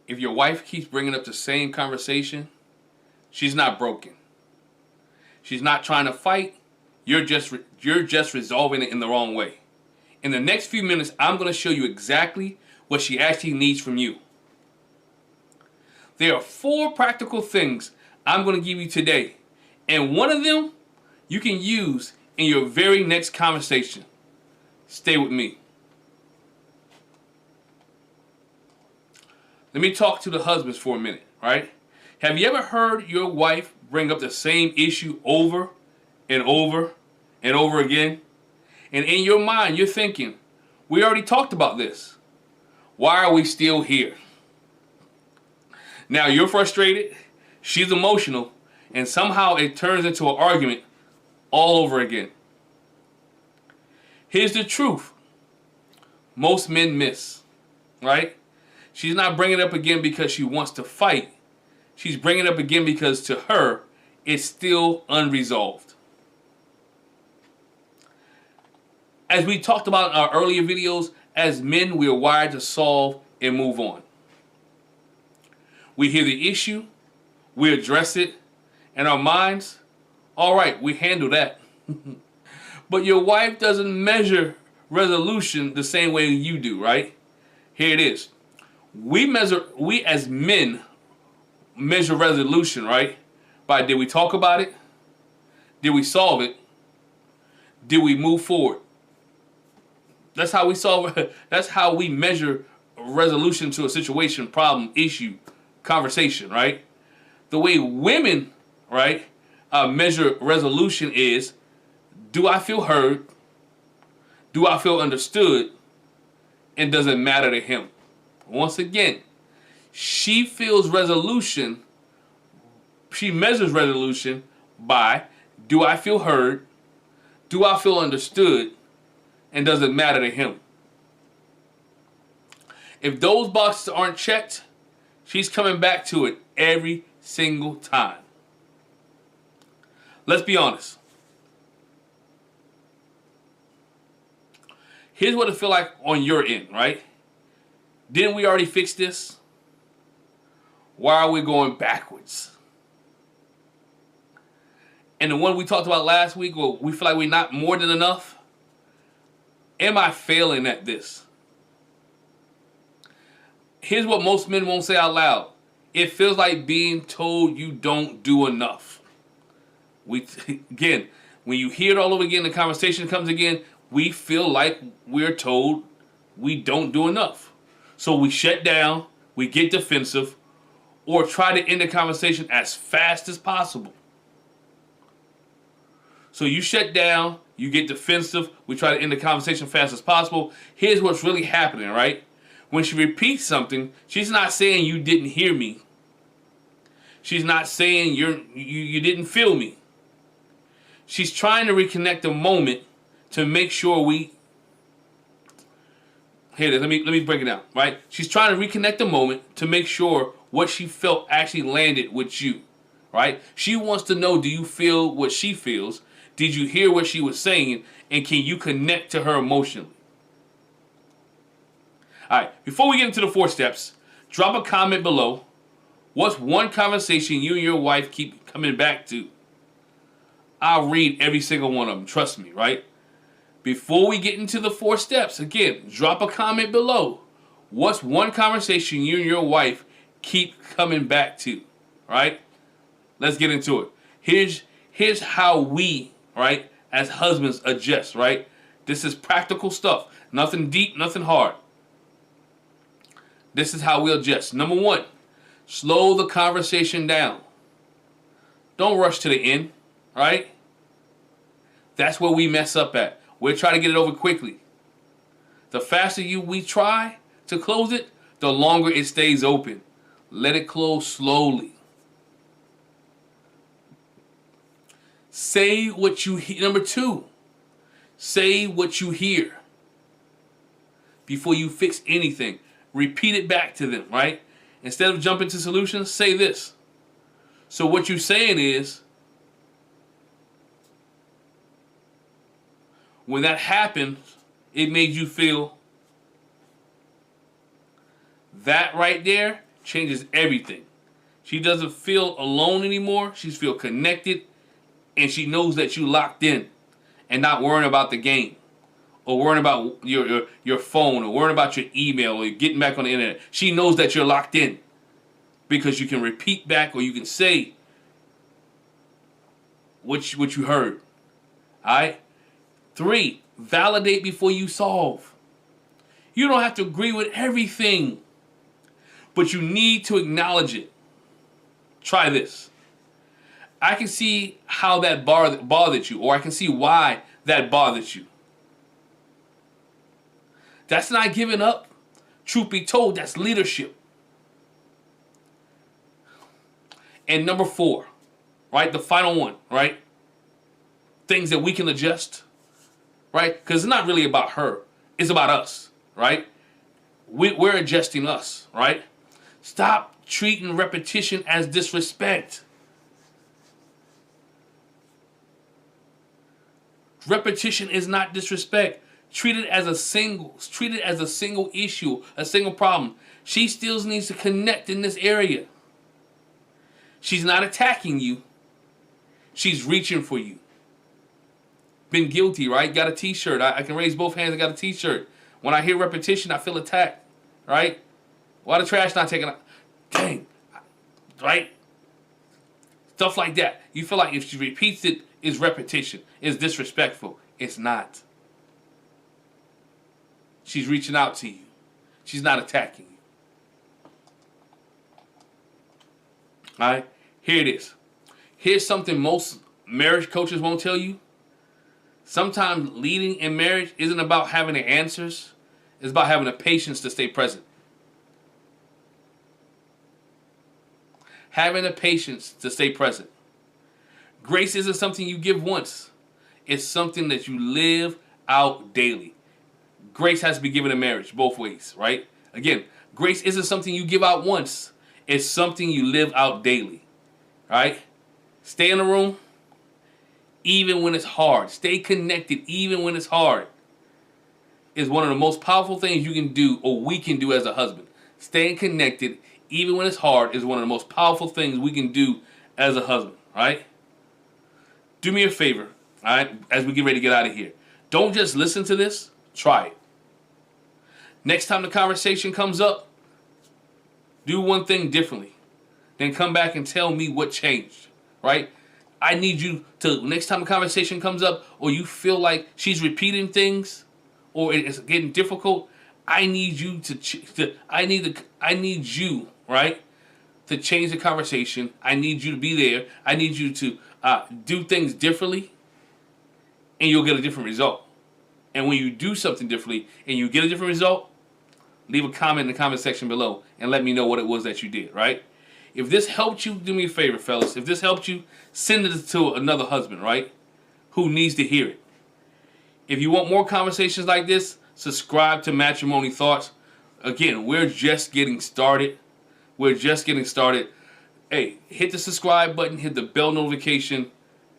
if your wife keeps bringing up the same conversation, she's not broken. She's not trying to fight. You're just resolving it in the wrong way. In the next few minutes, I'm going to show you exactly what she actually needs from you. There are 4 practical things I'm going to give you today, and one of them you can use in your very next conversation. Stay with me. Let me talk to the husbands for a minute, right? Have you ever heard your wife bring up the same issue over and over and over again? And in your mind, you're thinking, we already talked about this. Why are we still here? Now you're frustrated, she's emotional, and somehow it turns into an argument all over again. Here's the truth. Most men miss, right? She's not bringing it up again because she wants to fight. She's bringing it up again because to her, it's still unresolved. As we talked about in our earlier videos, as men, we are wired to solve and move on. We hear the issue, we address it, and our minds, all right, we handle that. But your wife doesn't measure resolution the same way you do, right? Here it is. We as men measure resolution, right? By did we talk about it? Did we solve it? Did we move forward? That's how we solve it. That's how we measure resolution to a situation, problem, issue, conversation, right? The way women, right, measure resolution is, do I feel heard? Do I feel understood? And does it matter to him? Once again, she feels resolution, she measures resolution by, do I feel heard? Do I feel understood? And does it matter to him? If those boxes aren't checked, she's coming back to it every single time. Let's be honest. Here's what it feels like on your end, right? Didn't we already fix this? Why are we going backwards? And the one we talked about last week, well, we feel like we're not more than enough. Am I failing at this? Here's what most men won't say out loud. It feels like being told you don't do enough. Again, when you hear it all over again, the conversation comes again, we feel like we're told we don't do enough. So we shut down, we get defensive, or try to end the conversation as fast as possible. So you shut down, you get defensive, we try to end the conversation fast as possible. Here's what's really happening, right? When she repeats something, she's not saying you didn't hear me. She's not saying you didn't feel me. She's trying to reconnect the moment to make sure we... Here it is, let me break it down, right? She's trying to reconnect the moment to make sure what she felt actually landed with you, right? She wants to know, do you feel what she feels? Did you hear what she was saying? And can you connect to her emotionally? All right, before we get into the 4 steps, drop a comment below. What's one conversation you and your wife keep coming back to? I'll read every single one of them, trust me, right? Before we get into the 4 steps, again, drop a comment below. What's one conversation you and your wife keep coming back to, right? Let's get into it. Here's how we, right, as husbands adjust, right? This is practical stuff. Nothing deep, nothing hard. This is how we adjust. Number 1, slow the conversation down. Don't rush to the end, right? That's where we mess up at. We're trying to get it over quickly. The faster we try to close it, the longer it stays open. Let it close slowly. Say what you hear. Number 2, say what you hear before you fix anything. Repeat it back to them, right? Instead of jumping to solutions, say this. So what you're saying is, when that happened, it made you feel that right there changes everything. She doesn't feel alone anymore. She feels connected, and she knows that you locked in and not worrying about the game or worrying about your phone or worrying about your email or getting back on the internet. She knows that you're locked in because you can repeat back or you can say what you heard. All right? 3, validate before you solve. You don't have to agree with everything, but you need to acknowledge it. Try this. I can see how that bothered you, or I can see why that bothered you. That's not giving up. Truth be told, that's leadership. And number 4, right? The final one, right? Things that we can adjust, right? Because it's not really about her. It's about us, right? We're adjusting us, right? Stop treating repetition as disrespect. Repetition is not disrespect. Treat it as a single issue, a single problem. She still needs to connect in this area. She's not attacking you. She's reaching for you. Been guilty, right? Got a t-shirt. I can raise both hands. I got a t-shirt. When I hear repetition, I feel attacked, right? Why the trash not taken out? Dang, right? Stuff like that. You feel like if she repeats it, it's repetition. It's disrespectful. It's not. She's reaching out to you. She's not attacking you. All right? Here it is. Here's something most marriage coaches won't tell you. Sometimes leading in marriage isn't about having the answers. It's about having the patience to stay present. Having the patience to stay present. Grace isn't something you give once. It's something that you live out daily. Grace has to be given in marriage, both ways, right? Again, grace isn't something you give out once. It's something you live out daily, right? Stay in the room, even when it's hard. Stay connected, even when it's hard. Is one of the most powerful things you can do, or we can do as a husband. Staying connected, even when it's hard, is one of the most powerful things we can do as a husband, right? Do me a favor, all right, as we get ready to get out of here. Don't just listen to this, try it. Next time the conversation comes up, do one thing differently. Then come back and tell me what changed, right? I need you to, next time the conversation comes up, or you feel like she's repeating things, or it's getting difficult, I need you I need you, right, to change the conversation. I need you to be there. I need you to do things differently, and you'll get a different result. And when you do something differently and you get a different result, leave a comment in the comment section below and let me know what it was that you did, right? If this helped you, do me a favor, fellas. If this helped you, send it to another husband, right, who needs to hear it. If you want more conversations like this, subscribe to Matrimony Thoughts. Again, we're just getting started. We're just getting started. Hey, hit the subscribe button, hit the bell notification,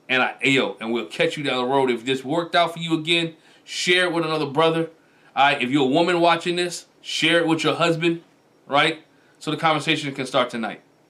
and and we'll catch you down the road. If this worked out for you again, share it with another brother. All right, if you're a woman watching this, share it with your husband, right? So the conversation can start tonight.